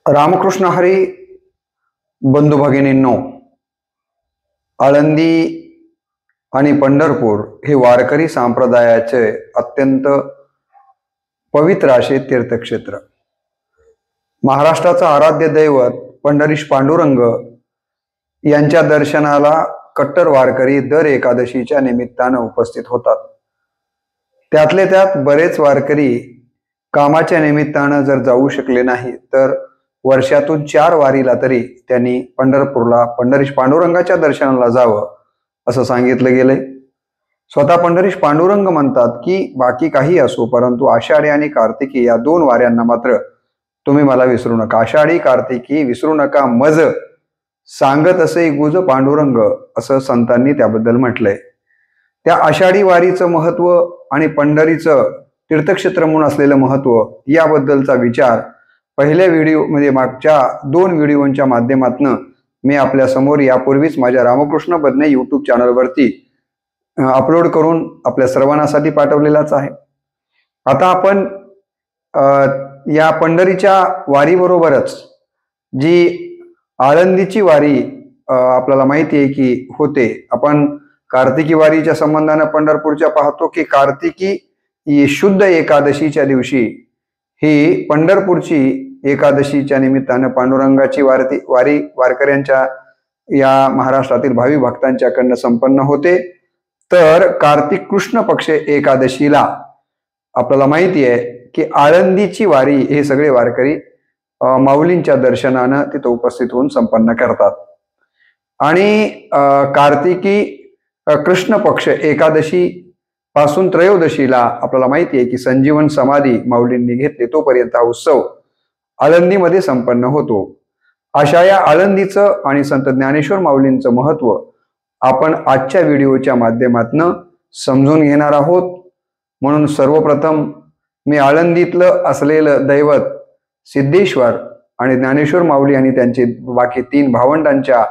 रामकृष्ण हरी बंधू भगिनींनो, आळंदी आणि पंढरपूर हे वारकरी संप्रदायाचे अत्यंत पवित्र असे तीर्थक्षेत्र. महाराष्ट्राचा आराध्य दैवत पंढरीश पांडुरंग यांच्या दर्शनाला कट्टर वारकरी दर एकादशीच्या निमित्तानं उपस्थित होतात. त्यातले त्यात बरेच वारकरी कामाच्या निमित्तानं जर जाऊ शकले नाही तर वर्षातून 4 वारीला तरी त्यांनी पंढरपूरला पंढरीश पांडुरंगाच्या दर्शनाला जावं असं सांगितलं गेलंय. स्वतः पंढरीश पांडुरंग म्हणतात की बाकी काही असो, परंतु आषाढी आणि कार्तिकी या 2 वाऱ्यांना मात्र तुम्ही मला विसरू नका. आषाढी कार्तिकी विसरू नका मज सांगत असे गुज पांडुरंग असं संतांनी त्याबद्दल म्हटलंय. त्या आषाढी वारीचं महत्व आणि पंढरीचं तीर्थक्षेत्र म्हणून असलेलं महत्व याबद्दलचा विचार पहिल्या व्हिडिओ म्हणजे मागच्या 2 व्हिडिओच्या माध्यमातून मी आपल्या समोर यापूर्वीच माझ्या रामकृष्ण बदने यूट्यूब चॅनलवरती अपलोड करून आपल्या सर्वांसाठी पाठवलेलाच आहे. आता आपण या पंढरीच्या वारीबरोबरच जी आळंदीची वारी आपल्याला माहिती आहे की होते. आपण कार्तिकी वारीच्या संबंधाने पंढरपूरच्या पाहतो की कार्तिकी शुद्ध एकादशीच्या दिवशी ही पंढरपूरची एकादशीच्या निमित्तानं पांडुरंगाची वारी वारकऱ्यांच्या या महाराष्ट्रातील भावी भक्तांच्याकडनं संपन्न होते. तर कार्तिक कृष्ण पक्ष एकादशीला आपल्याला माहिती आहे की आळंदीची वारी हे सगळे वारकरी माऊलींच्या दर्शनानं तिथं उपस्थित होऊन संपन्न करतात. आणि कार्तिकी कृष्ण पक्ष एकादशी पासून त्रयोदशीला आपल्याला माहिती आहे की संजीवन समाधी माऊलींनी घेतली, तोपर्यंत हा उत्सव आळंदीमध्ये संपन्न होतो. अशा या आळंदीचं आणि संत ज्ञानेश्वर माऊलींचं महत्व आपण आजच्या व्हिडिओच्या माध्यमातून समजून घेणार आहोत. म्हणून सर्वप्रथम मी आळंदीतलं असलेलं दैवत सिद्धेश्वर आणि ज्ञानेश्वर माऊली आणि त्यांचे बाकी 3 भावंडांच्या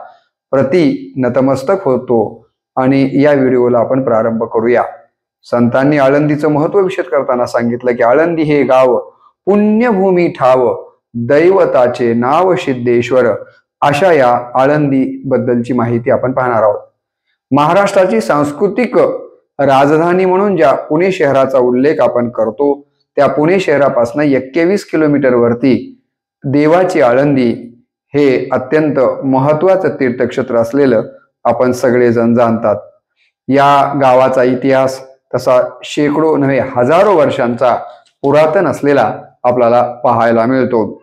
प्रती नतमस्तक होतो आणि या व्हिडिओला आपण प्रारंभ करूया. संतांनी आळंदीचं महत्व विशद करताना सांगितलं की आळंदी हे गाव पुण्यभूमी ठाव दैवताचे नाव सिद्धेश्वर. अशा या आळंदी बद्दलची माहिती आपण पाहणार आहोत. महाराष्ट्राची सांस्कृतिक राजधानी म्हणून ज्या पुणे शहराचा उल्लेख आपण करतो त्या पुणे शहरापासून 21 किलोमीटर वरती देवाची आळंदी हे अत्यंत महत्वाचं तीर्थक्षेत्र असलेलं आपण सगळेजण जाणतात. या गावाचा इतिहास तसा शेकडो नव्हे हजारो वर्षांचा पुरातन असलेला आपल्याला पाहायला मिळतो.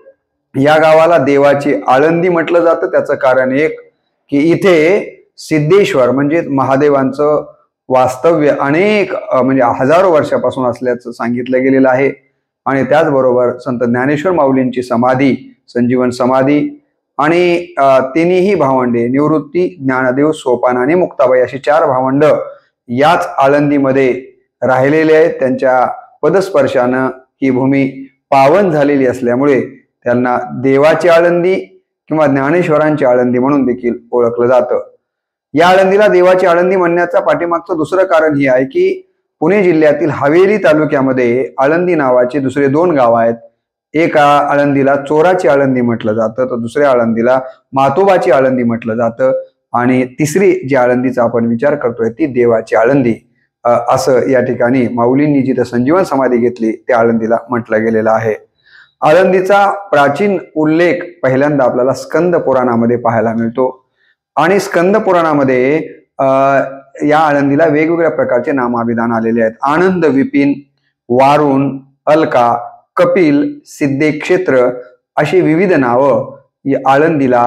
या गावाला देवाची आळंदी म्हटलं जातं. त्याचं कारण एक की इथे सिद्धेश्वर म्हणजे महादेवांचं वास्तव्य अनेक म्हणजे हजारो वर्षापासून असल्याचं सांगितलं गेलेलं आहे. आणि त्याचबरोबर संत ज्ञानेश्वर माऊलींची समाधी संजीवन समाधी आणि तिन्ही भावंडे निवृत्ती ज्ञानदेव सोपान आणि मुक्ताबाई अशी 4 भावंड याच आळंदीमध्ये राहिलेले आहेत. त्यांच्या पदस्पर्शानं ही भूमी पावन झालेली असल्यामुळे त्यांना देवाची आळंदी किंवा ज्ञानेश्वरांची आळंदी म्हणून देखील ओळखलं जातं. या आळंदीला देवाची आळंदी म्हणण्याचं पाठीमागचं दुसरं कारण हे आहे की पुणे जिल्ह्यातील हवेली तालुक्यामध्ये आळंदी नावाचे दुसरे 2 गाव आहेत. एका आळंदीला चोराची आळंदी म्हटलं जातं तर दुसऱ्या आळंदीला मातोबाची आळंदी म्हटलं जातं आणि तिसरी जी आळंदीचा आपण विचार करतोय ती देवाची आळंदी असं या ठिकाणी माऊलींनी जिथं संजीवन समाधी घेतली त्या आळंदीला म्हटलं गेलेलं आहे. आळंदीचा प्राचीन उल्लेख पहिल्यांदा आपल्याला स्कंद पुराणामध्ये पाहायला मिळतो आणि स्कंद पुराणामध्ये या आळंदीला वेगवेगळ्या प्रकारचे नामाभिधान आलेले आहेत. आनंद विपिन, वारुण, अलका, कपिल, सिद्धेक्षेत्र अशी विविध नावं या आळंदीला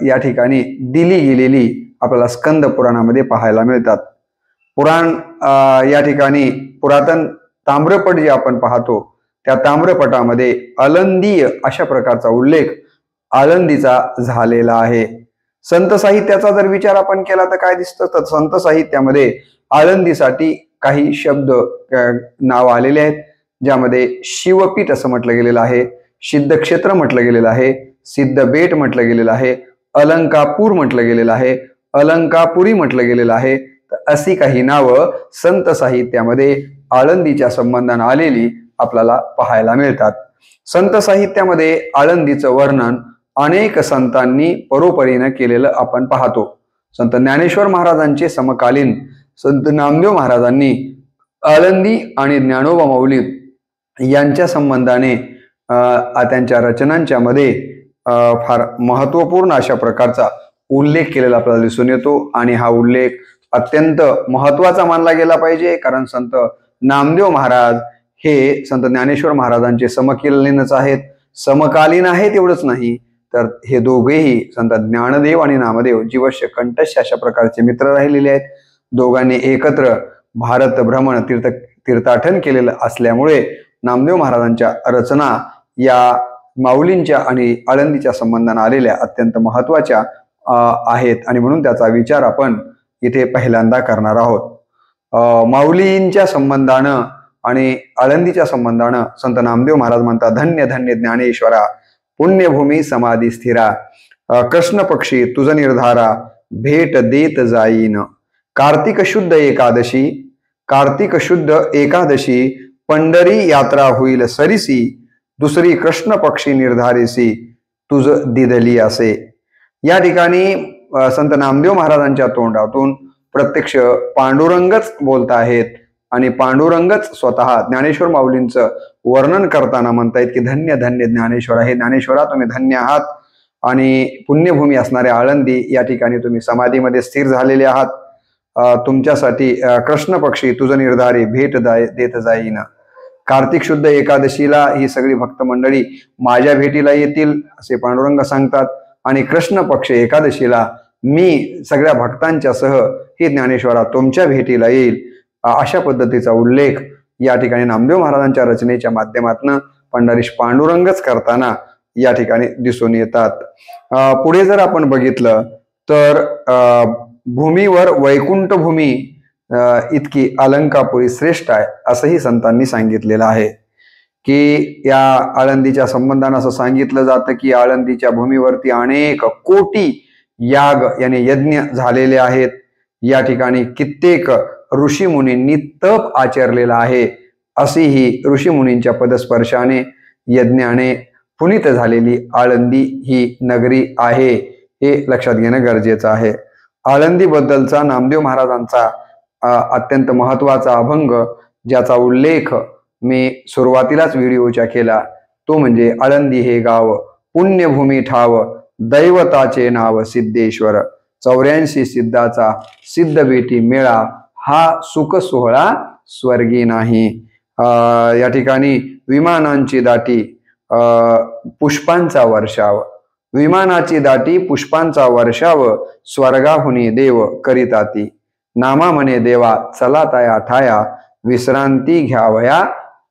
या ठिकाणी दिली गेलेली आपल्याला स्कंद पुराणामध्ये पाहायला मिळतात. पुराण या ठिकाणी पुरातन ताम्रपट जे आपण पाहतो त्या ताम्रपटामध्ये आळंदीय अशा प्रकारचा उल्लेख आळंदीचा झालेला आहे. संत साहित्याचा जर विचार आपण केला तर काय दिसतं तर संत साहित्यामध्ये आळंदीसाठी काही शब्द नाव आलेले आहेत. ज्यामध्ये शिवपीठ असं म्हटलं गेलेलं आहे, सिद्धक्षेत्र म्हटलं गेलेलं आहे, सिद्धबेट म्हटलं गेलेलं आहे, अलंकापूर म्हटलं गेलेलं आहे, अलंकापुरी म्हटलं गेलेलं आहे. तर अशी काही नावं संत साहित्यामध्ये आळंदीच्या संबंधाने आलेली आपल्याला पाहायला मिळतात. संत साहित्यामध्ये आळंदीचं वर्णन अनेक संतांनी परोपरीनं केलेलं आपण पाहतो. संत ज्ञानेश्वर महाराजांचे समकालीन संत नामदेव महाराजांनी आळंदी आणि ज्ञानोबा माऊली यांच्या संबंधाने त्यांच्या रचनांच्या मध्ये फार महत्वपूर्ण अशा प्रकारचा उल्लेख केलेला आपल्याला दिसून येतो. आणि हा उल्लेख अत्यंत महत्वाचा मानला गेला पाहिजे, कारण संत नामदेव महाराज हे संत ज्ञानेश्वर महाराजांचे समकालीनच आहेत. समकालीन आहेत एवढंच नाही, तर हे दोघेही संत ज्ञानदेव आणि नामदेव जीवश्य कंठस्थ अशा प्रकारचे मित्र राहिलेले आहेत. दोघांनी एकत्र भारत भ्रमण तीर्थाटन केलेलं असल्यामुळे नामदेव महाराजांच्या रचना या माऊलींच्या आणि आळंदीच्या संबंधाने आलेल्या अत्यंत महत्वाच्या आहेत, आणि म्हणून त्याचा विचार आपण इथे पहिल्यांदा करणार आहोत. माऊलींच्या संबंधानं आणि आळंदीच्या संबंधानं संत नामदेव महाराज म्हणतात, धन्य धन्य ज्ञानेश्वरा पुण्यभूमी समाधी स्थिरा, कृष्ण पक्षी तुझ निर्धारा भेट देत जाईन. कार्तिक शुद्ध एकादशी, कार्तिक शुद्ध एकादशी पंढरी यात्रा होईल सरिसी, दुसरी कृष्ण पक्षी निर्धारिसी तुझ दिधली असे. या ठिकाणी संत नामदेव महाराजांच्या तोंडातून प्रत्यक्ष पांडुरंगच बोलत आहेत, आणि पांडुरंगच स्वतः ज्ञानेश्वर माऊलींचं वर्णन करताना म्हणतायत की धन्य धन्य ज्ञानेश्वरा, हे ज्ञानेश्वरा तुम्ही धन्य आहात, आणि पुण्यभूमी असणाऱ्या आळंदी या ठिकाणी तुम्ही समाधीमध्ये स्थिर झालेले आहात. तुमच्यासाठी कृष्ण पक्षी तुझ निर्धारी भेट देत जाईन. कार्तिक शुद्ध एकादशीला ही सगळी भक्त मंडळी माझ्या भेटीला येतील असे पांडुरंग सांगतात, आणि कृष्ण पक्ष एकादशीला मी सगळ्या भक्तांच्या सह ही ज्ञानेश्वरा तुमच्या भेटीला येईल. अशा पद्धतीचा उल्लेख या ठिकाणी नामदेव महाराजांच्या रचनेच्या माध्यमातून पंढरीश पांडुरंगच करताना या ठिकाणी दिसून येतात. पुढे जर आपण बघितलं तर भूमीवर वैकुंठ भूमी इतकी अलंकापुरी श्रेष्ठ आहे असंही संतांनी सांगितलेलं आहे. की या आळंदीच्या संबंधानं असं सांगितलं जातं की आळंदीच्या भूमीवरती अनेक कोटी याग याने यज्ञ झालेले आहेत. या ठिकाणी कित्येक ऋषीमुनींनी तप आचरलेला आहे, अशी ही ऋषीमुनींच्या पदस्पर्शाने यज्ञाने पुनीत झालेली आळंदी ही नगरी आहे, हे लक्षात घेणं गरजेचं आहे. आळंदीबद्दलचा नामदेव महाराजांचा अत्यंत महत्वाचा अभंग ज्याचा उल्लेख मी सुरुवातीलाच व्हिडिओच्या केला, तो म्हणजे आळंदी हे गाव पुण्यभूमी ठाव, दैवताचे नाव सिद्धेश्वर, 84 सिद्धाचा सिद्ध भेटी मेळा, हा सुख सोहळा स्वर्गी नाही. या ठिकाणी विमानांची दाटी पुष्पांचा वर्षाव, विमानाची दाटी पुष्पांचा वर्षाव, स्वर्गाहुनी देव करीताती, नामा म्हणे देवा चला ताया ठाया, विश्रांती घ्यावया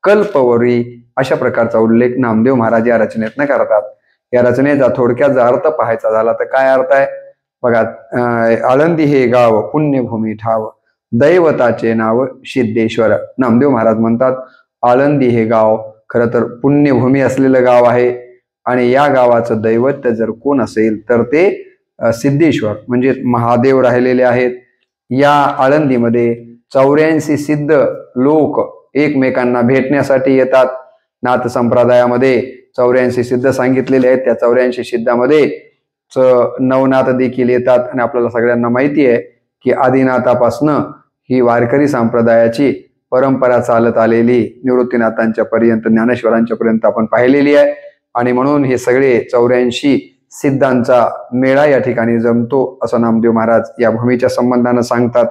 कल्पवरी. अशा प्रकारचा उल्लेख नामदेव महाराज या रचनेतनं करतात. या रचनेचा थोडक्यात जर अर्थ पाहायचा झाला तर काय अर्थ आहे बघा. आळंदी हे गाव पुण्यभूमी ठाव, दैवताचे नाव सिद्धेश्वर. नामदेव महाराज म्हणतात आळंदी हे गाव खरं तर पुण्यभूमी असलेलं गाव आहे, आणि या गावाचं दैवत जर कोण असेल तर ते सिद्धेश्वर म्हणजे महादेव राहिलेले आहेत. या आळंदीमध्ये 84 सिद्ध लोक एकमेकांना भेटण्यासाठी येतात. नाथ संप्रदायामध्ये 84 सिद्ध सांगितलेले आहेत. त्या 84 सिद्धामध्ये नवनाथ देखील येतात, आणि आपल्याला सगळ्यांना माहिती आहे की आदिनाथापासनं ही वारकरी संप्रदायाची परंपरा चालत आलेली निवृत्तीनाथांच्या पर्यंत ज्ञानेश्वरांच्या पर्यंत आपण पाहिलेली आहे. आणि म्हणून हे सगळे 84 सिद्धांचा मेळा या ठिकाणी जमतो असं नामदेव महाराज या भूमीच्या संबंधानं सांगतात.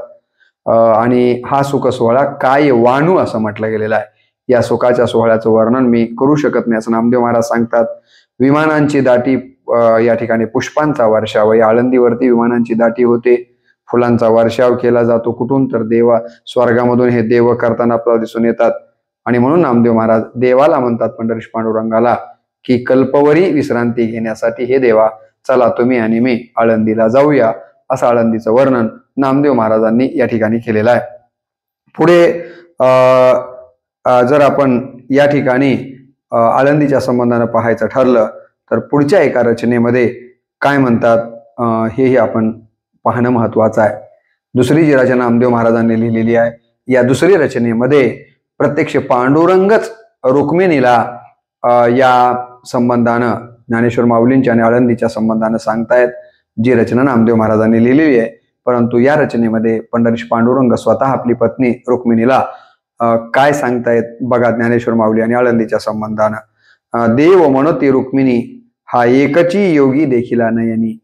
आणि हा सुख सोहळा काय वाणू असं म्हटलं गेलेलं आहे. या सुखाच्या सोहळ्याचं वर्णन मी करू शकत नाही असं नामदेव महाराज सांगतात. विमानांची दाटी या ठिकाणी पुष्पांचा वर्षाव, या आळंदीवरती विमानांची दाटी होते, फुलांचा वर्षाव केला जातो. कुठून तर देवा स्वर्गामधून हे देव करताना आपल्याला दिसून येतात. आणि म्हणून नामदेव महाराज देवाला म्हणतात पंढरीश पांडुरंगाला की कल्पवरी विश्रांती घेण्यासाठी हे देवा चला तुम्ही आणि मी आळंदीला जाऊया, असं आळंदीचं वर्णन नामदेव महाराजांनी या ठिकाणी केलेलं आहे. पुढे जर आपण या ठिकाणी आळंदीच्या संबंधानं पाहायचं ठरलं तर पुढच्या एका रचनेमध्ये काय म्हणतात हेही आपण पाहणं महत्वाचं आहे. दुसरी जी रचना नामदेव महाराजांनी लिहिलेली आहे, या दुसरी रचनेमध्ये प्रत्यक्ष पांडुरंगच रुक्मिणीला या संबंधानं ज्ञानेश्वर माऊलींच्या आणि आळंदीच्या संबंधानं सांगतायत, जी रचना नामदेव महाराजांनी लिहिलेली आहे. परंतु या रचनेमध्ये पंढरीश पांडुरंग स्वतः आपली पत्नी रुक्मिणीला काय सांगतायत बघा ज्ञानेश्वर माऊली आणि आळंदीच्या संबंधानं. देव म्हणती रुक्मिणी हा एकची योगी देखिला नयनी.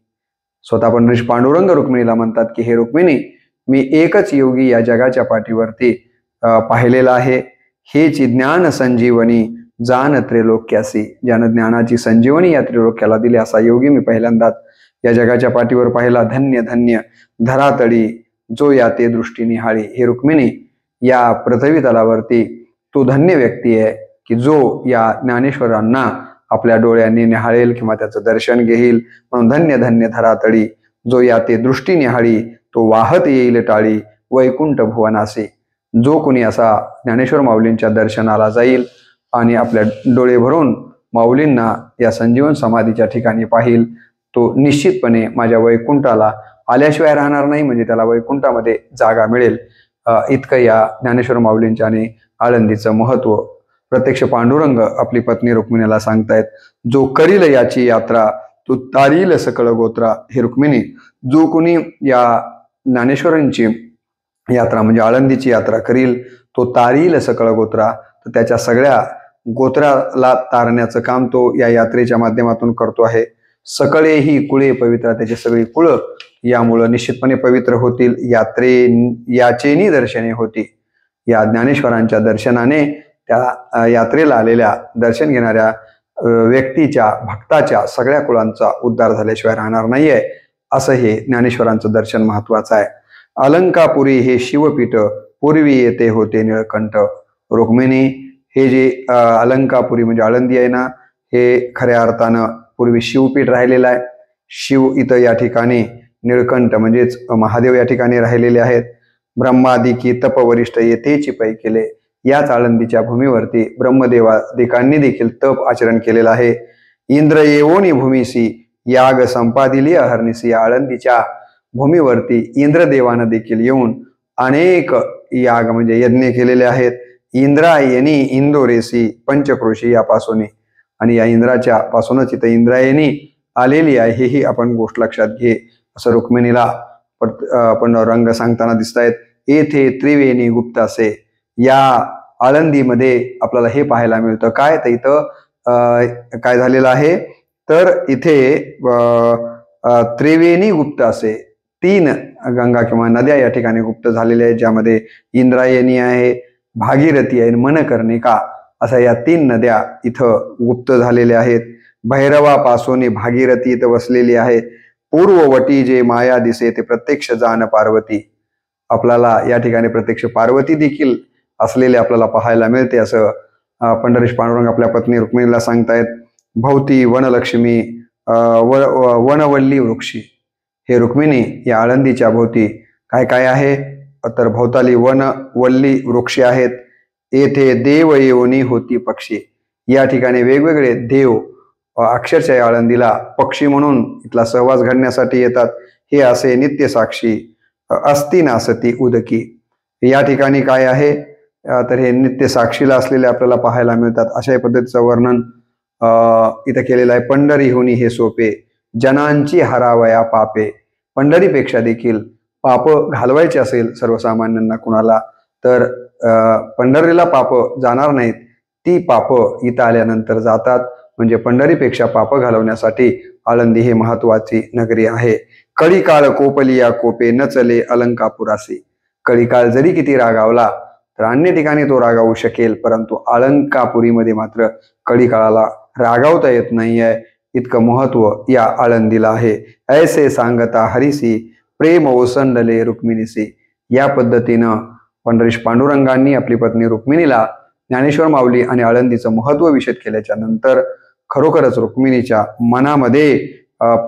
स्वतः पंढरीश पांडुरंग रुक्मिणीला म्हणतात की हे रुक्मिणी, मी एकच योगी या जगाच्या पाठीवरती पाहिलेला आहे. हेची ज्ञान संजीवनी जान त्रैलोक्यासी. ज्यानं ज्ञानाची संजीवनी या त्रिलोक्याला दिली असा योगी मी पहिल्यांदाच या जगाच्या पाठीवर पाहिला. धन्य धन्य धरातळी जो या ते दृष्टी निहाळी. हे रुक्मिणी, या पृथ्वी तलावरती तू धन्य व्यक्ती आहे की जो या ज्ञानेश्वरांना आपल्या डोळ्यांनी निहाळेल किंवा त्याचं दर्शन घेईल. म्हणून धन्य धन्य धरातळी जो या ते दृष्टी निहाळी, तो वाहत येईल टाळी वैकुंठ भुवनासी. जो कोणी असा ज्ञानेश्वर माऊलींच्या दर्शनाला जाईल आणि आपल्या डोळे भरून माऊलींना या संजीवन समाधीच्या ठिकाणी पाहिल, तो निश्चितपणे माझ्या वैकुंठाला आल्याशिवाय राहणार नाही, म्हणजे त्याला वैकुंठामध्ये जागा मिळेल. इतकं या ज्ञानेश्वर माऊलींच्या आणि आळंदीचं महत्व प्रत्यक्ष पांडुरंग आपली पत्नी रुक्मिणीला सांगतायत. जो करील याची यात्रा तो तारील सकळ गोत्रा. हे रुक्मिणी, जो कोणी या ज्ञानेश्वरांची यात्रा म्हणजे आळंदीची यात्रा करील तो तारील सकळ गोत्रा. तर त्याच्या सगळ्या गोत्राला तारण्याचं काम तो या यात्रेच्या माध्यमातून करतो आहे. सकळे ही कुळे पवित्र. त्याची सगळी कुळं यामुळं निश्चितपणे पवित्र होतील. याचेनी दर्शने होती. या ज्ञानेश्वरांच्या दर्शनाने त्या यात्रेला आलेल्या दर्शन घेणाऱ्या व्यक्तीच्या भक्ताच्या सगळ्या कुळांचा उद्धार झाल्याशिवाय राहणार नाहीये. असं हे ज्ञानेश्वरांचं दर्शन महत्वाचं आहे. अलंकापुरी हे शिवपीठ पूर्वी येते होते निळकंठ. रुक्मिणी, हे जे अलंकापुरी म्हणजे आळंदी आहे ना, हे खऱ्या अर्थानं पूर्वी शिवपीठ राहिलेलं आहे. शिव इथं या ठिकाणी निळकंठ म्हणजेच महादेव या ठिकाणी राहिलेले आहेत. ब्रह्मादिकी तपवरिष्ठ येथेची पै केले. याच आळंदीच्या भूमीवरती ब्रह्मदेवादिकांनी देखील तप आचरण केलेलं आहे. इंद्र येवोनी भूमीसी याग संपादिली अहर्निसी. आळंदीच्या भूमीवरती इंद्रदेवानं देखील येऊन अनेक याग म्हणजे यज्ञ केलेले आहेत. इंद्रायणी इंदोरेसी पंचक्रोशी यापासून, आणि या इंद्राच्या पासूनच इथं इंद्रायणी आलेली आहे हेही आपण गोष्ट लक्षात घे. असं रुक्मिणीला पण रंग सांगताना दिसत आहेत. येथे त्रिवेणी गुप्तासे. या आळंदीमध्ये आपल्याला हे पाहायला मिळतं. काय तर इथं काय झालेलं आहे, तर इथे त्रिवेणी गुप्त असे 3 गंगा किंवा नद्या या ठिकाणी गुप्त झालेल्या आहेत, ज्यामध्ये इंद्रायणी आहे, भागीरथी आहे, मनकर्णिका अशा या 3 नद्या इथं गुप्त झालेल्या आहेत. भैरवापासून भागीरथी इथं वसलेली आहे. पूर्ववटी जे माया दिसे ते प्रत्यक्ष जाण पार्वती. आपल्याला या ठिकाणी प्रत्यक्ष पार्वती देखील असलेले आपल्याला पाहायला मिळते, असं पंढरीश पांडुरंग आपल्या पत्नी रुक्मिणीला सांगतायत. भवती वनलक्ष्मी वनवल्ली वृक्षी. हे रुक्मिणी, या आळंदीच्या भोवती काय काय आहे, तर भोवताली वनवल्ली वृक्ष आहेत. येथे देव येऊनी होती पक्षी. या ठिकाणी वेगवेगळे देव अक्षरशः आळंदीला पक्षी म्हणून इथला सहवास घडण्यासाठी येतात. हे असे नित्य साक्षी अस्ति नासती उदकी. या ठिकाणी काय आहे, तर हे नित्य साक्षीला असलेले आपल्याला पाहायला मिळतात. अशा पद्धतीचं वर्णन इथं केलेलं आहे. पंढरीहुनी हे सोपे जनांची हरावया पापे. पंढरीपेक्षा देखील पाप घालवायचे असेल सर्वसामान्यांना कुणाला, तर पंढरीला पाप जाणार नाहीत, ती पाप इथं आल्यानंतर जातात. म्हणजे पंढरीपेक्षा पाप घालवण्यासाठी आळंदी हे महत्वाची नगरी आहे. कळीकाळ कोपलिया कोपे न चले अलंकापुरासी. कळीकाळ जरी किती रागावला तर अन्य ठिकाणी तो रागावू शकेल, परंतु अलंकापुरीमध्ये मात्र कळीकाळाला रागावता येत नाहीये. इतकं महत्व या आळंदीला आहे. ऐसे सांगता हरिसी प्रेम ओसंडले रुक्मिणीसी. या पद्धतीनं पंढरीश पांडुरंगांनी आपली पत्नी रुक्मिणीला ज्ञानेश्वर माऊली आणि आळंदीचं महत्व विशद केल्याच्या नंतर खरोखरच रुक्मिणीच्या मनामध्ये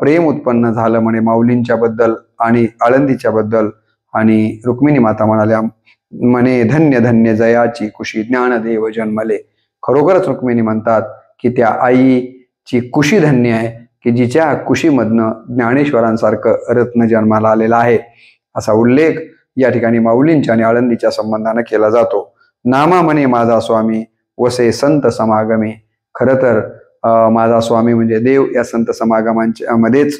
प्रेम उत्पन्न झालं म्हणे माऊलींच्या बद्दल आणि आळंदीच्या बद्दल. आणि रुक्मिणी माता म्हणाल्या म्हणे धन्य धन्य जयाची कुशी ज्ञानदेव जन्मले. खरोखरच रुक्मिणी म्हणतात की त्या आईची कुशी धन्य आहे की जिच्या कुशीमधनं ज्ञानेश्वरांसारखं रत्न जन्माला आलेला आहे. असा उल्लेख या ठिकाणी माऊलींच्या आणि आळंदीच्या संबंधाने केला जातो. नामा म्हणे माझा स्वामी वसे संत समागमे. खरं तर माझा स्वामी म्हणजे देव या संत समागमांच्या मध्येच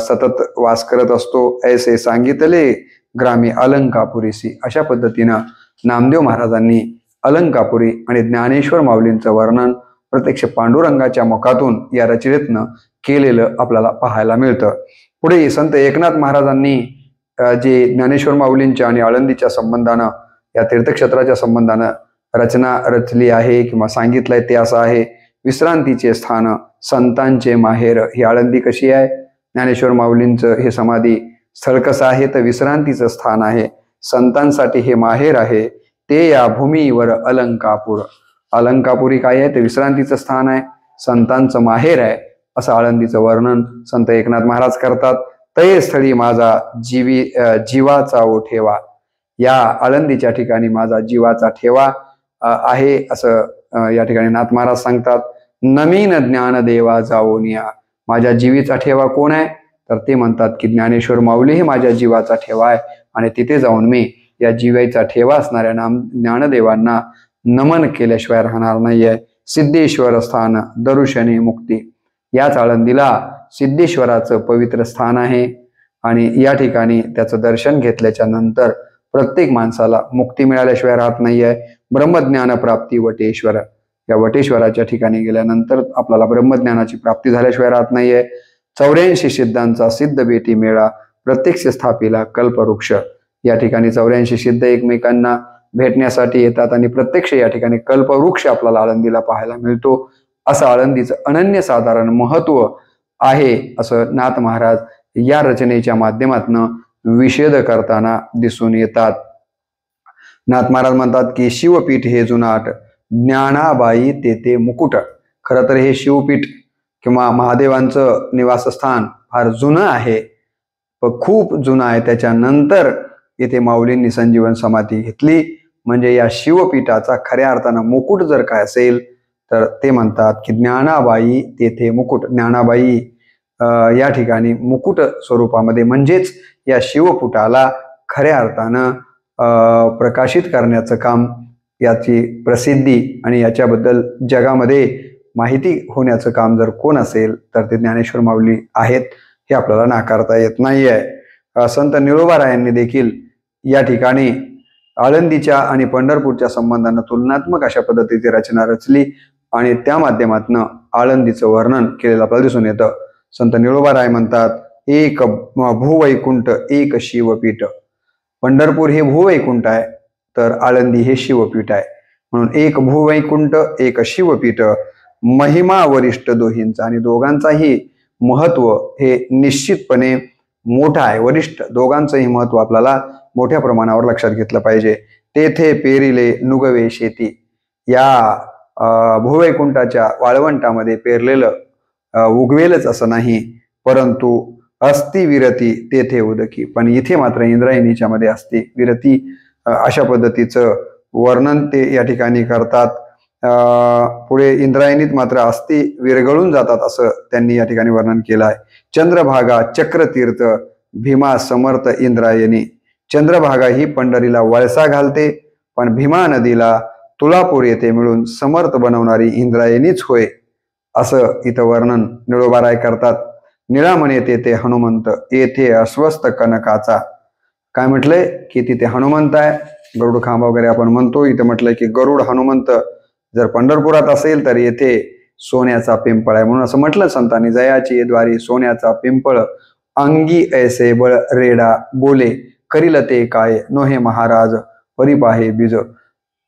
सतत वास करत असतो. ऐसे सांगितले ग्रामी अलंकापुरीसी. अशा पद्धतीनं नामदेव महाराजांनी अलंकापुरी आणि ज्ञानेश्वर माऊलींचं वर्णन प्रत्यक्ष पांडुरंगाच्या मुखातून या रचनेतनं केलेलं आपल्याला पाहायला मिळतं. पुढे संत एकनाथ महाराजांनी जे ज्ञानेश्वर माऊलींच्या आणि आळंदीच्या संबंधानं, या तीर्थक्षेत्राच्या संबंधानं रचना रचली आहे किंवा सांगितलंय ते असं आहे: विश्रांतीचे स्थान, संतांचे माहेर. ही आळंदी कशी आहे? ज्ञानेश्वर माऊलींचं हे समाधी स्थळ कसं आहे? तर विश्रांतीचं स्थान आहे, संतांसाठी हे माहेर आहे. ते या भूमीवर अलंकापूर. अलंकापुरी काय आहे? ते विश्रांतीचं स्थान आहे, संतांचं माहेर आहे, असं आळंदीचं वर्णन संत एकनाथ महाराज करतात. तये स्थळी माझा जीवाचा ठेवा. या आळंदीच्या ठिकाणी माझा जीवाचा ठेवा आहे, असं या ठिकाणी नाथ महाराज सांगतात. नवीन ज्ञान देवा जाऊनिया. माझ्या जीवीचा ठेवा कोण आहे? तर ते म्हणतात की ज्ञानेश्वर माऊली हे माझ्या जीवाचा ठेवा आहे, आणि तिथे जाऊन मी या जीवाचा ठेवा असणाऱ्या ज्ञानदेवांना नमन केल्याशिवाय राहणार नाहीये. सिद्धेश्वर स्थान दरुशनी मुक्ती. याच आळंदीला सिद्धेश्वराचं पवित्र स्थान आहे, आणि या ठिकाणी त्याचं दर्शन घेतल्याच्या नंतर प्रत्येक माणसाला मुक्ती मिळाल्याशिवाय राहत नाहीये. ब्रह्मज्ञान प्राप्ती वटेश्वर. या वटेश्वराच्या ठिकाणी गेल्यानंतर आपल्याला ब्रह्मज्ञानाची प्राप्ती झाल्याशिवाय राहत नाहीये. 84 सिद्धांचा सिद्ध भेटी मेळा, प्रत्यक्ष स्थापिला कल्पवृक्ष. या ठिकाणी 84 सिद्ध एकमेकांना भेटण्यासाठी येतात, आणि प्रत्यक्ष या ठिकाणी कल्पवृक्ष आपल्याला आळंदीला पाहायला मिळतो. असं आळंदीचं अनन्यसाधारण महत्व आहे, असं नाथ महाराज या रचनेच्या माध्यमातून विषेद करताना दिसून येतात. नाथ महाराज म्हणतात की शिवपीठ हे जुनाट, ज्ञानाबाई तेथे मुकुट. खरं तर हे शिवपीठ किंवा महादेवांचं निवासस्थान फार जुनं आहे, पण खूप जुनं आहे. त्याच्यानंतर येथे माऊलींनी संजीवन समाधी घेतली. म्हणजे या शिवपीठाचा खऱ्या अर्थानं मुकुट जर काय असेल तर ते म्हणतात की ज्ञानाबाई तेथे मुकुट. ज्ञानाबाई या ठिकाणी मुकुट स्वरूपामध्ये, म्हणजेच या शिवपुटाला खऱ्या अर्थानं प्रकाशित करण्याचं काम, याची प्रसिद्धी आणि याच्याबद्दल जगामध्ये माहिती होण्याचं काम जर कोण असेल तर ते ज्ञानेश्वर माऊली आहेत, हे आपल्याला नाकारता येत नाहीये. संत निळोबारायांनी देखील या ठिकाणी आळंदीच्या आणि पंढरपूरच्या संबंधानं तुलनात्मक अशा पद्धतीची रचना रचली, आणि त्या माध्यमातून आळंदीचं वर्णन केलेलं आपल्याला दिसून येतं. संत निळोबाराय म्हणतात, एक भूवैकुंठ एक शिवपीठ. पंढरपूर हे भूवैकुंठ आहे, तर आळंदी हे शिवपीठ आहे. म्हणून एक भूवैकुंठ एक शिवपीठ, महिमा वरिष्ठ दोहींचा. आणि दोघांचाही महत्व हे निश्चितपणे मोठं आहे, वरिष्ठ. दोघांचंही महत्व आपल्याला मोठ्या प्रमाणावर लक्षात घेतलं पाहिजे. तेथे पेरिले नुगवे शेती. या भूवैकुंठाच्या वाळवंटामध्ये पेरलेलं उगवेलच असं नाही, परंतु अस्ति विरती तेथे उदकी. पण इथे मात्र इंद्रायणीच्या मध्ये अस्ति विरती अशा पद्धतीचं वर्णन ते या ठिकाणी करतात. पुढे इंद्रायणीत मात्र अस्ति विरघळून जातात असं त्यांनी या ठिकाणी वर्णन केलं आहे. चंद्रभागा चक्रतीर्थ भीमा समर्थ इंद्रायणी. चंद्रभागा ही पंढरीला वळसा घालते, पण भीमा नदीला तुळापूर येथे मिळून समर्थ बनवणारी इंद्रायणीच होय, असं इथं वर्णन निळोबाराय करतात. निळामणे तेथे हनुमंत, येथे अस्वस्थ कनकाचा. काय म्हटलंय की तिथे हनुमंत आहे, गरुड खांब वगैरे आपण म्हणतो. इथं म्हटलंय की गरुड हनुमंत जर पंढरपुरात असेल तर येथे सोन्याचा पिंपळ आहे. म्हणून असं म्हटलं संतांनी, जयाची द्वारी सोन्याचा पिंपळ, अंगी ऐसे बळ रेडा बोले, करील ते काय नोहे महाराज परिपाहे बीज.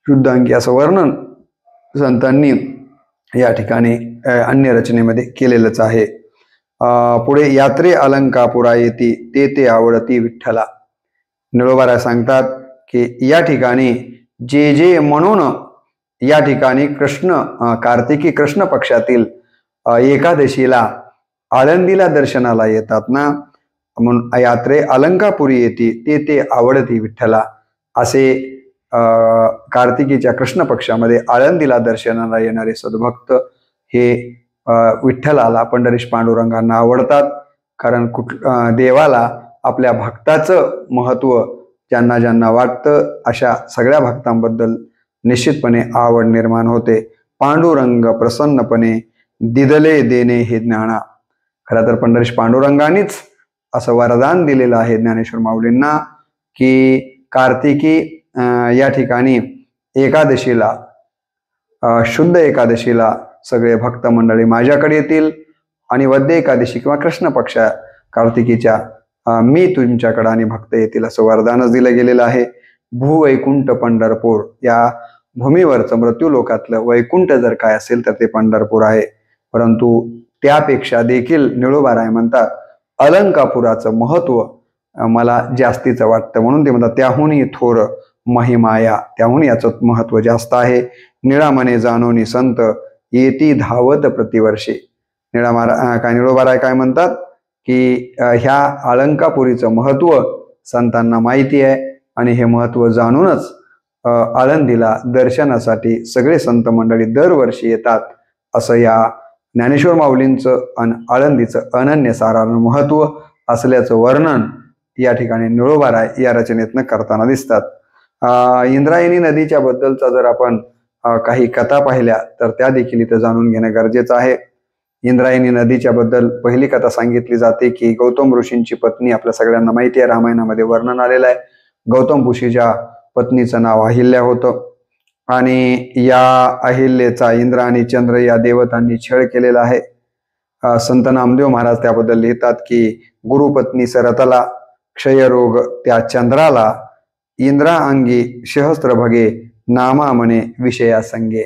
शुद्ध अंगी असं वर्णन संतांनी या ठिकाणी अन्य रचनेमध्ये केलेलंच आहे. पुढे यात्रे अलंकापुरा येती ते आवडती विठ्ठला. निळोबाराय सांगतात की या ठिकाणी जे म्हणून या ठिकाणी कार्तिकी कृष्ण पक्षातील एकादशीला आळंदीला दर्शनाला येतात ना, म्हणून यात्रे अलंकापुरी येती ते आवडती विठ्ठला. असे कार्तिकीच्या कृष्ण पक्षामध्ये आळंदीला दर्शनाला येणारे सद्भक्त हे विठ्ठलाला, पंढरीश पांडुरंगांना आवडतात. कारण देवाला आपल्या भक्ताचं महत्व ज्यांना वाटतं अशा सगळ्या भक्तांबद्दल निश्चितपणे आवड निर्माण होते. पांडुरंग प्रसन्नपणे दिदले देणे हे ज्ञाना. खरं तर पंढरीश पांडुरंगानेच असं वरदान दिलेलं आहे ज्ञानेश्वर माऊलींना की कार्तिकी या ठिकाणी एकादशीला, शुद्ध एकादशीला सगळे भक्त मंडळी माझ्याकडे येतील आणि वद्य एकादशी किंवा कृष्ण पक्ष कार्तिकीच्या मी तुमच्याकडे आणि भक्त येतील असं वरदानच दिलं गेलेलं आहे. भूवैकुंठ पंढरपूर, या भूमीवरचं मृत्यूलोकातलं वैकुंठ जर काय असेल तर ते पंढरपूर आहे. परंतु त्यापेक्षा देखील निळोबाराय म्हणतात अलंकापुराचं महत्व मला जास्तीचं वाटतं, म्हणून ते म्हणतात त्याहूनही थोर महिमाया, त्याहून याचं महत्व जास्त आहे. निळामने जाणोनी संत येती धावत प्रतिवर्षी. निळोबाराय काय म्हणतात की ह्या अलंकापुरीचं महत्व संतांना माहिती आहे आणि हे महत्व जाणूनच आळंदीला दर्शनासाठी सगळे संत मंडळी दरवर्षी येतात. असं या ज्ञानेश्वर माऊलींचं आणि आळंदीचं अनन्यसाधारण महत्व असल्याचं वर्णन या ठिकाणी निळोबाराय या रचनेतनं करताना दिसतात. इंद्रायणी नदीच्या बद्दलचा जर आपण काही कथा पाहिल्या तर त्या देखील इथं जाणून घेणं गरजेचं आहे. इंद्रायणी नदीच्या बद्दल पहिली कथा सांगितली जाते की गौतम ऋषींची पत्नी, आपल्या सगळ्यांना माहिती आहे, रामायणामध्ये वर्णन आलेलं आहे. गौतम ऋषीच्या पत्नीचं नाव अहिल्या होतं आणि या अहिल्याचा इंद्र आणि चंद्र या देवतांनी छळ केलेला आहे. संत नामदेव महाराज त्याबद्दल लिहितात की गुरुपत्नी सरतला क्षयरोग त्या चंद्राला, इंद्रा अंगी सहस्त्र भगे नामा म्हणे विषया संगे.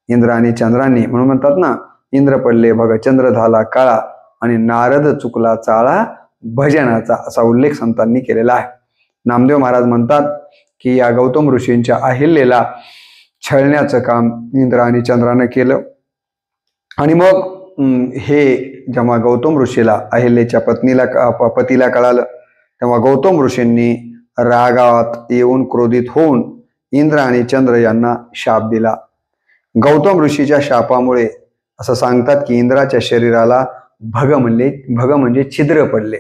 इंद्र आणि चंद्रांनी, म्हणून म्हणतात ना इंद्र पडले भग चंद्र झाला काळा आणि नारद चुकला चाळा भजनाचा, असा उल्लेख संतांनी केलेला आहे. नामदेव महाराज म्हणतात की या गौतम ऋषींच्या अहिल्याला छळण्याचं काम इंद्र आणि चंद्रानं केलं आणि मग हे जेव्हा गौतम ऋषीला अहिल्याच्या पतीला कळालं तेव्हा गौतम ऋषींनी रागात येऊन क्रोधित होऊन इंद्र आणि चंद्र यांना शाप दिला. गौतम ऋषीच्या शापामुळे असं सांगतात की इंद्राच्या शरीराला भग म्हणजे छिद्र पडले,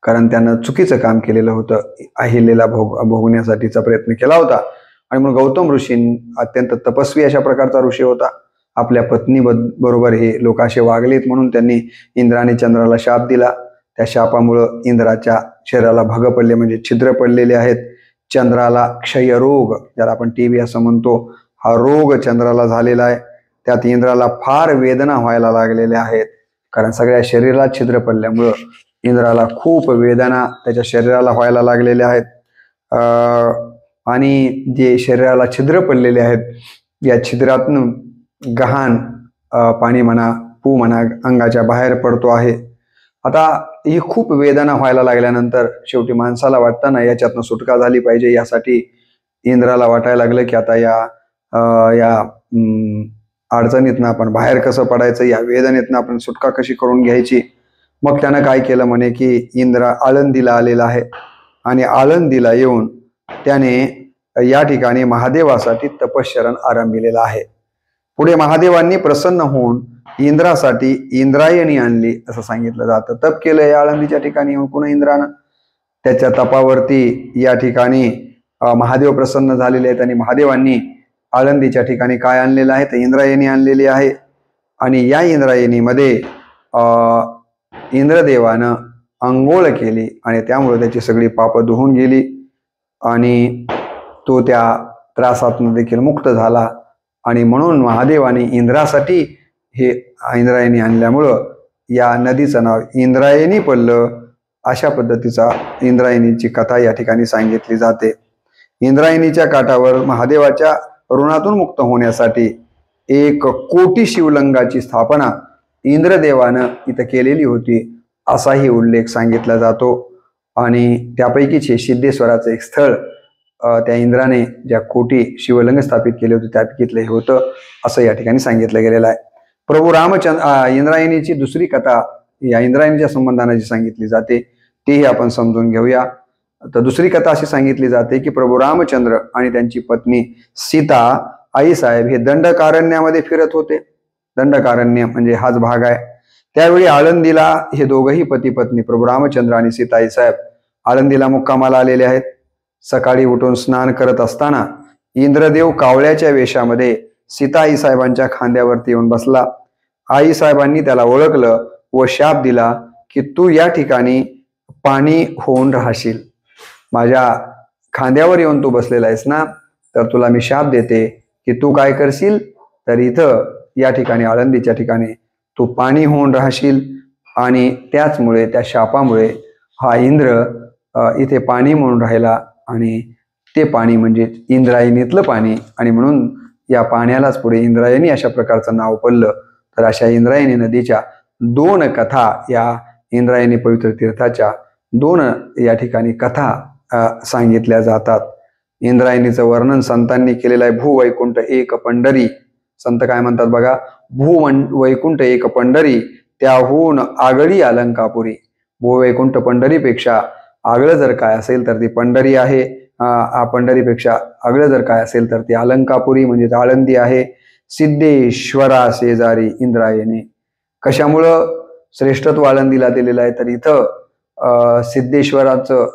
कारण त्यानं चुकीचं काम केलेलं होतं, अहिल्याला भोगण्यासाठीचा प्रयत्न केला होता. आणि मग गौतम ऋषी अत्यंत तपस्वी अशा प्रकारचा ऋषी होता. आपल्या पत्नी बरोबर हे लोक असे वागलेत म्हणून त्यांनी इंद्र आणि चंद्राला शाप दिला. त्या शापामुळं इंद्राच्या शरीराला भग पडले म्हणजे छिद्र पडलेले आहेत. चंद्राला क्षयरोग, ज्याला आपण टीबी असं म्हणतो, हा रोग चंद्राला झालेला आहे. त्यात इंद्राला फार वेदना व्हायला लागलेल्या आहेत, कारण सगळ्या शरीराला छिद्र पडल्यामुळं इंद्राला खूप वेदना त्याच्या शरीराला व्हायला लागलेल्या आहेत. आणि जे शरीराला छिद्र पडलेले आहेत या छिद्रातून गहाण पाणी म्हणा, पू म्हणा, अंगाच्या बाहेर पडतो आहे. आता ही खूप वेदना व्हायला लागल्यानंतर शेवटी माणसाला वाटतं ना याच्यातनं सुटका झाली पाहिजे, यासाठी इंद्राला वाटायला लागलं की आता या अडचणीतनं आपण बाहेर कसं पडायचं, या वेदनेतनं आपण सुटका कशी करून घ्यायची. मग त्यानं काय केलं म्हणे की इंद्र आळंदीला आलेला आहे आणि आळंदीला येऊन त्याने या ठिकाणी महादेवासाठी तपश्चरण आरंभिलेलं आहे. पुढे महादेवांनी प्रसन्न होऊन इंद्रासाठी इंद्रायणी आणली असं सांगितलं जातं. तप केलंय आळंदीच्या ठिकाणी पुन्हा इंद्रानं. त्याच्या तपावरती या ठिकाणी महादेव प्रसन्न झालेले आहेत आणि महादेवांनी आळंदीच्या ठिकाणी काय आणलेलं आहे तर इंद्रायणी आणलेली आहे. आणि या इंद्रायणीमध्ये इंद्रदेवानं अंघोळ केली आणि त्यामुळे त्याची सगळी पापं धुवून गेली आणि तो त्या त्रासातून देखील मुक्त झाला. आणि म्हणून महादेवाने इंद्रासाठी हे इंद्रायणी आणल्यामुळं या नदीचं नाव इंद्रायणी पडलं. अशा पद्धतीचा इंद्रायणीची कथा या ठिकाणी सांगितली जाते. इंद्रायणीच्या काठावर महादेवाच्या ऋणातून मुक्त होण्यासाठी 1 कोटी शिवलिंगाची स्थापना इंद्रदेवानं इथं केलेली होती असाही उल्लेख सांगितला जातो. आणि त्यापैकीच हे सिद्धेश्वराचं एक स्थळ त्या इंद्राने ज्या कोटी शिवलिंग स्थापित केले होते त्यापैकीतलं हे होतं असं या ठिकाणी सांगितलं गेलेलं आहे. प्रभू रामचंद्र इंद्रायणीची दुसरी कथा या इंद्रायणीच्या संबंधाने जी सांगितली जाते तीही आपण समजून घेऊया. तर दुसरी कथा अशी सांगितली जाते की प्रभू रामचंद्र आणि त्यांची पत्नी सीता आईसाहेब हे दंडकारण्यामध्ये फिरत होते. दंडकारण्य म्हणजे हाच भाग आहे. त्यावेळी आळंदीला हे दोघंही पती पत्नी प्रभू रामचंद्र आणि सीता आईसाहेब आळंदीला मुक्कामाला आलेले आहेत. सकाळी उठून स्नान करत असताना इंद्रदेव कावळ्याच्या वेशामध्ये सीता आई साहेबांच्या खांद्यावरती येऊन बसला. आई साहेबांनी त्याला ओळखलं व शाप दिला की तू या ठिकाणी पाणी होऊन राहशील. माझ्या खांद्यावर येऊन तू बसलेला आहेस ना, तर तुला मी शाप देते की तू काय करशील, तर इथं या ठिकाणी आळंदीच्या ठिकाणी तू पाणी होऊन राहशील. आणि त्याचमुळे त्या शापामुळे हा इंद्र इथे पाणी म्हणून राहिला आणि ते पाणी म्हणजे इंद्रायणीतलं पाणी, आणि म्हणून या पाण्यालाच पुढे इंद्रायणी अशा प्रकारचं नाव पडलं. तर अशा इंद्रायणी नदीच्या 2 कथा, या इंद्रायणी पवित्र तीर्थाच्या 2 या ठिकाणी कथा सांगितल्या जातात. इंद्रायणीचं वर्णन संतांनी केलेलं आहे. भूवैकुंठ एक पंढरी, संत काय म्हणतात बघा, भूवैकुंठ एक पंढरी त्याहून आगळी अलंकापुरी. भूवैकुंठ पंढरीपेक्षा आगळं जर काय असेल तर ती पंढरी आहे. पंढरीपेक्षा आगळं जर काय असेल तर ती अलंकापुरी म्हणजे आळंदी आहे. सिद्धेश्वरा शेजारी इंद्रायणी. कशामुळं श्रेष्ठत्व आळंदीला दिलेलं आहे, तर इथं सिद्धेश्वराचं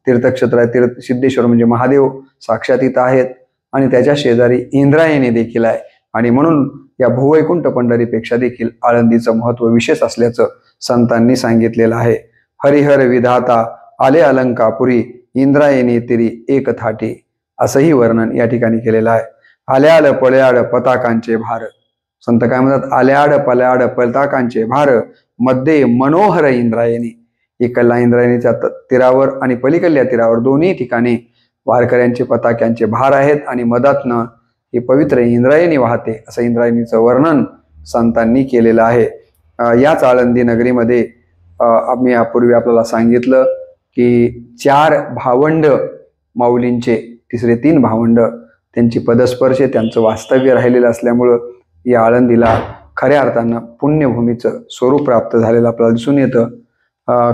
तीर्थक्षेत्र आहे. सिद्धेश्वर म्हणजे महादेव साक्षात इथं आहेत आणि त्याच्या शेजारी इंद्रायणी देखील आहे. आणि म्हणून या भूवैकुंठ पंढरीपेक्षा देखील आळंदीचं महत्व विशेष असल्याचं संतांनी सांगितलेलं आहे. हरिहर विधाता आले अलंकापुरी इंद्रायणी तिरी एक थाटी, असंही वर्णन या ठिकाणी केलेलं आहे. आल्याड पल्याड पताकांचे भार. संत काय म्हणतात, आल्याड पल्याड पताकांचे भार मध्ये मनोहर इंद्रायणी. इकडला इंद्रायणीच्या तीरावर आणि पलीकडल्या तीरावर दोन्ही ठिकाणी वारकऱ्यांचे पताक्यांचे भार आहेत आणि मधातनं ही पवित्र इंद्रायणी वाहते, असं इंद्रायणीचं वर्णन संतांनी केलेलं आहे. याच आळंदी नगरीमध्ये आम्ही यापूर्वी आपल्याला सांगितलं की 4 भावंड माऊलींचे, तिसरे 3 भावंड त्यांची पदस्पर्शे त्यांचं वास्तव्य राहिलेलं असल्यामुळं या आळंदीला खऱ्या अर्थानं पुण्यभूमीचं स्वरूप प्राप्त झालेलं आपल्याला दिसून येतं.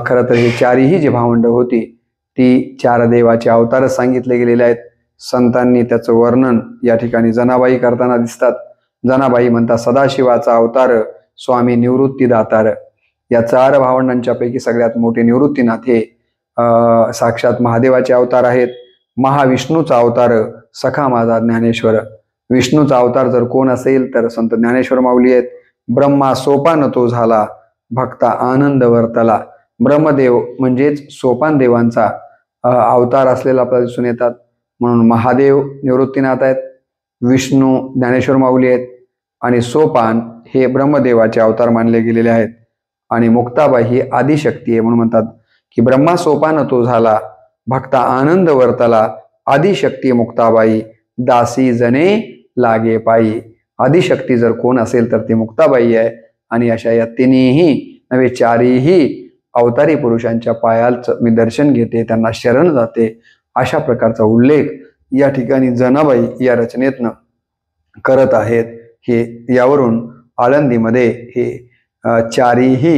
खरं तर हे 4ही जी भावंड होती ती 4 देवाचे अवतारच सांगितले गेलेले आहेत. संतांनी त्याचं वर्णन या ठिकाणी जनाबाई करताना दिसतात. जनाबाई म्हणतात, सदाशिवाचा अवतार स्वामी निवृत्तीदातार. या 4 भावंडांच्या पैकी सगळ्यात मोठे निवृत्तीनाथ हे साक्षात महादेवाचे अवतार आहेत. महाविष्णूचा अवतार सखा माझा ज्ञानेश्वर. विष्णूचा अवतार जर कोण असेल तर संत ज्ञानेश्वर माऊली आहेत. ब्रह्मा सोपान तो झाला भक्ता आनंद वर्तला. ब्रह्मदेव म्हणजेच सोपान देवांचा अवतार असलेला आपल्याला दिसून येतात. म्हणून महादेव निवृत्तीनाथ आहेत, विष्णू ज्ञानेश्वर माऊली आहेत आणि सोपान हे ब्रह्मदेवाचे अवतार मानले गेलेले आहेत. आणि मुक्ताबाई ही आदिशक्ती आहे. म्हणून म्हणतात की ब्रह्मा सोपान तो झाला भक्ता आनंद वर्तला. आदिशक्ती मुक्ताबाई दासी जने लागे पायी. आदिशक्ती जर कोण असेल तर ती मुक्ताबाई आहे. आणि अशा या 3ही नव्हे 4ही अवतारी पुरुषांच्या पायाचं मी दर्शन घेते, त्यांना शरण जाते, अशा प्रकारचा उल्लेख या ठिकाणी जनाबाई या रचनेतनं करत आहेत. हे यावरून आळंदीमध्ये हे 4ही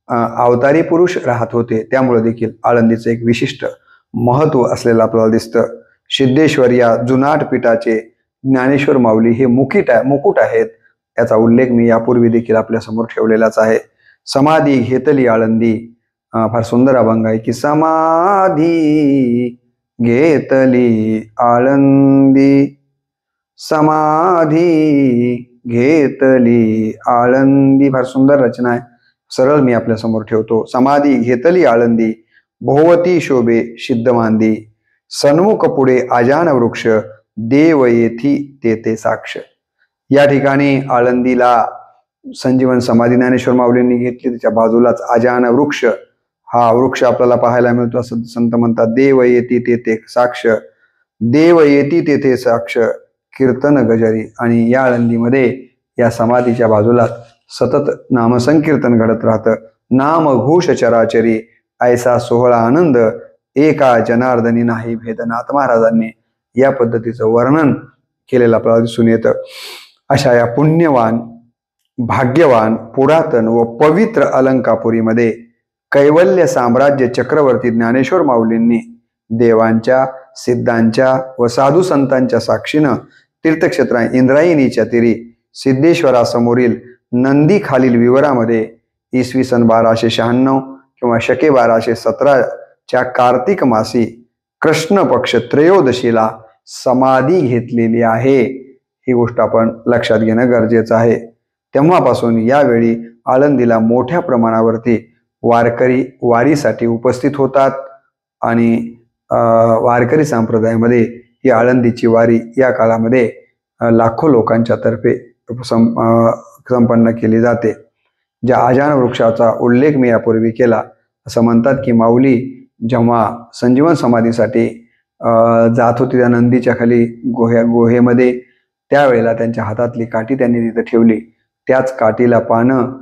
अवतारी पुरुष राहत होते. त्यामुळे देखील आळंदीचं एक विशिष्ट महत्व असलेलं आपल्याला दिसतं. सिद्धेश्वर या जुनाट पीठाचे ज्ञानेश्वर माऊली हे मुकुट आहेत. याचा उल्लेख मी यापूर्वी देखील आपल्या समोर ठेवलेलाच आहे. समाधी घेतली आळंदी. फार सुंदर अभंग आहे की समाधी घेतली आळंदी, समाधी घेतली आळंदी. फार सुंदर रचना आहे. सरळ मी आपल्या समोर ठेवतो. समाधी घेतली आळंदी भोवती शोभे सिद्धमांदी. सन्मुख पुढे आजान वृक्ष देव येथी तेथे साक्ष. या ठिकाणी आळंदीला संजीवन समाधी ज्ञानेश्वर माऊलींनी घेतली. त्याच्या बाजूलाच आजान वृक्ष, हा वृक्ष आपल्याला पाहायला मिळतो. असं संत म्हणतात, देव येती तेथे साक्ष, देव येती तेथे साक्ष कीर्तन गजरी. आणि या आळंदीमध्ये या समाधीच्या बाजूला सतत नामसंकीर्तन घडत राहतं. नाम घोष चराचरी ऐसा सोहळा आनंद एका जनार्दनी नाही भेद. नाथ महाराजांनी या पद्धतीचं वर्णन केलेलं आपल्याला दिसून येतं. अशा या पुण्यवान, भाग्यवान, पुरातन व पवित्र अलंकापुरीमध्ये कैवल्य साम्राज्य चक्रवर्ती ज्ञानेश्वर माऊलींनी देवांच्या, सिद्धांच्या व साधू संतांच्या साक्षीनं तीर्थक्षेत्र इंद्रायणीच्या तीरी सिद्धेश्वरासमोरील नंदी खालील विवरामध्ये इसवी सन 1296 किंवा शके 1217 कार्तिक मासी कृष्ण पक्ष त्रयोदशीला समाधी घेतलेली आहे. ही गोष्ट आपण लक्षात घेणं गरजेचं आहे. तेव्हापासून यावेळी आळंदीला मोठ्या प्रमाणावरती वारकरी वारीसाठी उपस्थित होतात आणि वारकरी संप्रदायामध्ये ही आळंदीची वारी या काळामध्ये लाखो लोकांच्या तर्फे संपन्न केली जाते. ज्या आजान वृक्षाचा उल्लेख मी यापूर्वी केला, असं म्हणतात की माऊली जेव्हा संजीवन समाधीसाठी जात होती त्या नंदीच्या खाली गुहेमध्ये, त्यावेळेला त्यांच्या हातातली काठी त्यांनी तिथं ठेवली. त्याच काठीला पानं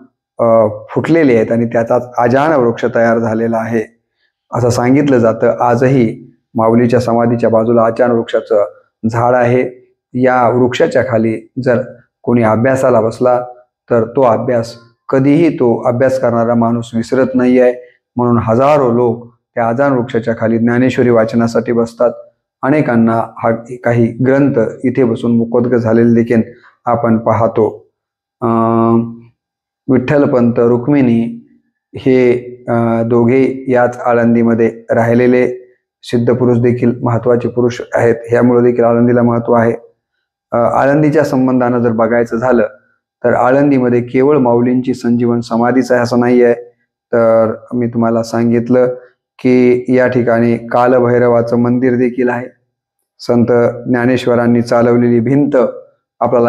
फुटलेली आहेत आणि त्याचाच आजान वृक्ष तयार झालेला आहे असं सांगितलं जातं. आजही माऊलीच्या समाधीच्या बाजूला आजान वृक्षाचं झाड आहे. या वृक्षाच्या खाली जर कोणी अभ्यासाला बसला तर तो अभ्यास कधीही तो अभ्यास करणारा माणूस विसरत नाही आहे. म्हणून हजारो लोक त्या आजान वृक्षाच्या खाली ज्ञानेश्वरी वाचनासाठी बसतात. अनेकांना हा काही ग्रंथ इथे बसून मुखोद्गत झालेले देखील आपण पाहतो. विठ्ठलपंत रुक्मिणी हे दोघे याच आळंदीमध्ये राहिलेले सिद्ध पुरुष देखील महत्वाचे पुरुष आहेत. ह्यामुळे देखील आळंदीला महत्व आहे. आळंदीच्या संबंधानं जर बघायचं झालं तर आळंदीमध्ये केवळ माऊलींची संजीवन समाधीच आहे असं नाही आहे. तर मी तुम्हाला सांगितलं की या ठिकाणी कालभैरवाचं मंदिर देखील आहे. संत ज्ञानेश्वरांनी चालवलेली भिंत आपल्याला